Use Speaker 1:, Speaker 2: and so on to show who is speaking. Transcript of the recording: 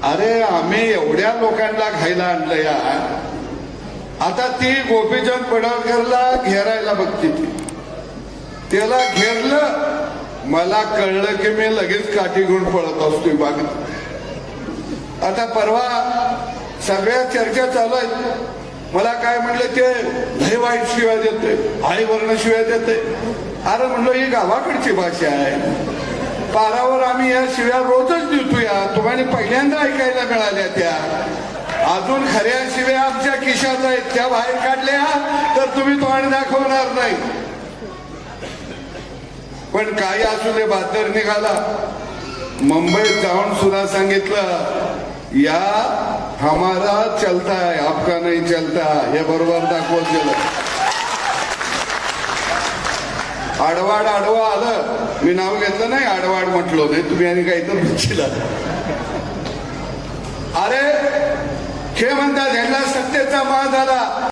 Speaker 1: अरे आम्ही एवढ्या लोकांना खायला आणलं या, आता ती गोपीचंद पडळकरला घेरायला बघती ती, त्याला घेरलं, मला कळलं की मी लगेच काठी घेऊन पळत असतोय बागेत. आता परवा सगळ्या चर्चा चालू आहेत, मला काय म्हणलं ते लय वाईट शिव्या देते, आई वर्ण शिव्या देते. अरे म्हणलं ही गावाकडची भाषा आहे, पारावर आम्ही या शिव्या रोजच देतो या, तुम्हाला पहिल्यांदा ऐकायला मिळाल्या त्या. अजून खऱ्या शिव्या आमच्या खिशात आहेत, त्या बाहेर काढल्या तर तुम्ही तोंड दाखवणार नाही. पण काही असू दे, बहादर निघाला. मुंबईत जाऊन सुद्धा सांगितलं या हमारा चलता है, आपका नहीं चलता, हे बरोबर दाखवत गेलं. आडवाड आडवा आलं, मी नाव घेतलं नाही, आडवाड म्हटलो नाही, तुम्ही आणि काही तर म्हणशील. अरे हे म्हणतात ह्यांना सत्तेचा मान झाला.